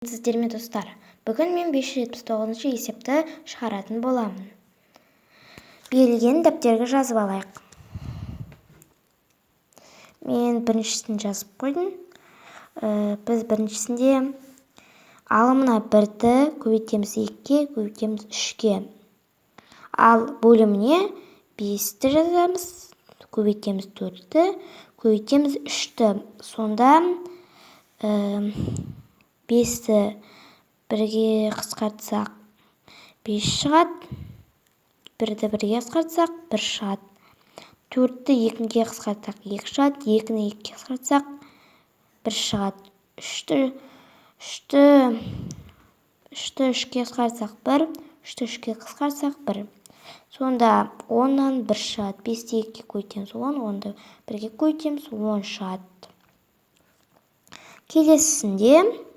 Сіздермен достар, бүгін мен 579 есепті шығаратын боламын. Берілген дәптерге жазып алайық. Мен біріншісін жазып қойдым. Біз біріншісінде алымына 1-ті көбейтеміз 2-ке, көбейтеміз 3-ке. Ал бөліміне 5-ті жазамыз, көбейтеміз 4-ті, көбейтеміз 3-ті. Сонда 5-ті 1-ге қысқартсақ 5 шығады, 1-ді 1-ге қысқартсақ 1 шығады. 4-ті 2-ге қысқартсақ 2 шығады, 2-ні 2-ге қысқартсақ 1 шығады. 3-ті 3-ге қысқартсақ 1, 3-ті 3-ге қысқартсақ 1. Сонда 10-нан 1 шығады. 5-ті 2-ге көбейтеміз 10, 10-ды 1-ге көбейтеміз 10 шығады. Келесісінде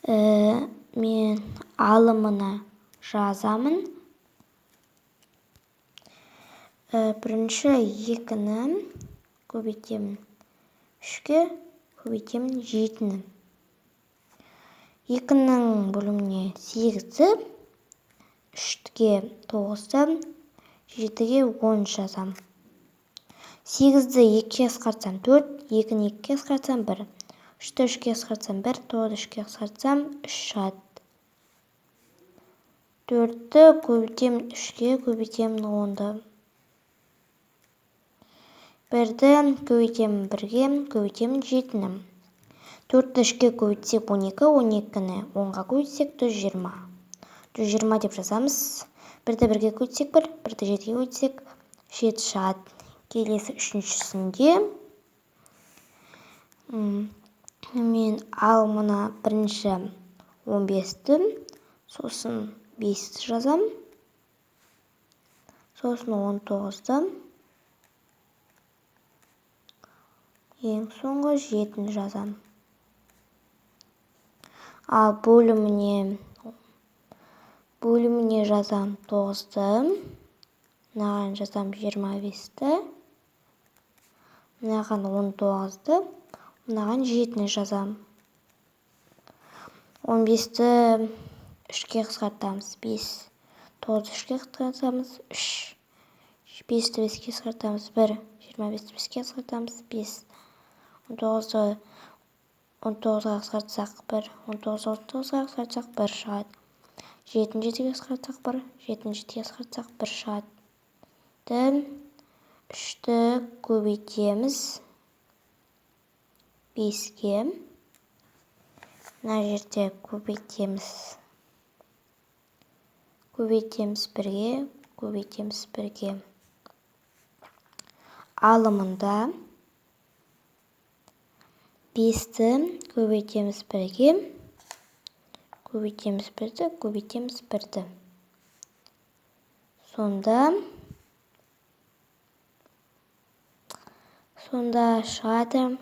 мен алымына жазамын. Бірінші 2-ні көбейтемін 3-ке, көбейтемін 7-ні. 2-нің бөліміне 8-ті, 3-ге 9-ті, 7-ге 10 жазам. 8-ді 2-ге қысқартсам 4, 2-ні 2-ге қысқартсам 1. 3-ті 3-ге қысқартсам 1, 9-ды 3-ге қысқартсам 3 шығады. 4-ті көбейтемін 3-ге, көбейтемін 10-ды. 1-ді көбейтемін 1-ге, көбейтемін 7-ні. 4-ті 3-ге көбейтсек 12, 12-ні 10-ға көбейтсек 120. 120 деп жазамыз. 1-ді 1-ге көбейтсек 1, 1-ді 7-ге көбейтсек 7 шығады. Келесі үшіншісінде мен алымына бірінші 15-ті, сосын 5-ті жазам, сосын 19-ті, ең соңғы 7-ні жазам. Ал бөліміне жазам 9-ті, мынаған жазам 25-ті, мынаған 19-ті, мынаған 7-ні жазам. 15-ті 3-ке қысқартамыз 5, 9-ды 3-ке қысқартамыз 3, 5-ті 5-ке қысқартамыз 1, 25-ті 5-ке қысқартамыз 5, 19-ға қысқартсақ 1, 19-ға қысқартсақ 1 шығады. 7-ні 7-ге қысқартсақ 1, 7-ні 7-ге қысқартсақ 1 шығады. 3-ті көбейтеміз 5-ке. Мына жерде көбейтеміз 1-ге, көбейтеміз 1-ге. Алымында 5-ті көбейтеміз 1-ге, көбейтеміз 1-ді, көбейтеміз 1-ді. Сонда шығады.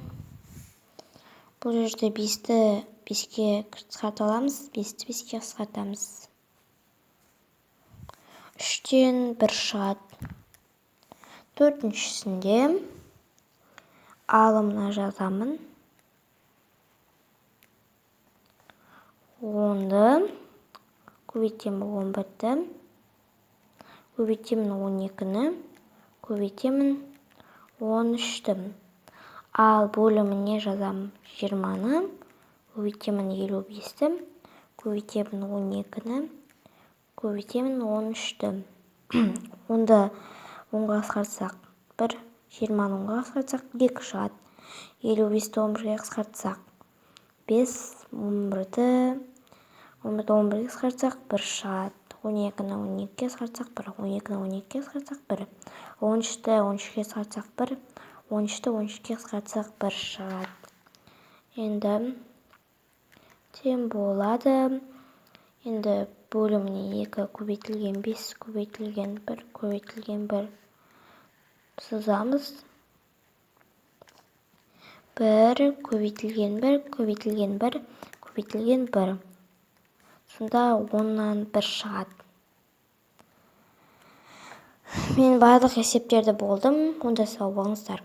Бұл жерде 5-ті 5-ке қысқарта аламыз, 5-ті 5-ке қысқартамыз. 3-тен 1 шығады. 4-шісінде алымына жазамын. 10-ды, көбейтемін 11-ді, көбейтемін 12-ні, көбейтемін 13-ті. Ал бөліміне жазам 20-ны, көбейтемін 55-ті, көбейтемін 12-ні, көбейтемін 13-ті. 10-ды 10-ға қысқартсақ 1, 20-ны 10-ға қысқартсақ 2 шығады. 55-ті 11-ге қысқартсақ 5, 11-ді 11-ге қысқартсақ 1 шығады. 12-ні 12-ге қысқартсақ 1, 12-ні 12-ге қысқартсақ 1, 13-ті 13-ге қысқартсақ 1, 13-ті 13-ге қысқартсақ 1 шығады. Енді тең болады. Енді бөліміне 2 көбейтілген 5, көбейтілген 1, көбейтілген 1 сызамыз. 1, көбейтілген 1, көбейтілген 1, көбейтілген 1. Сонда 10-нан 1 шығады. Мен барлық есептерді болдым. Онда сау болыңыздар.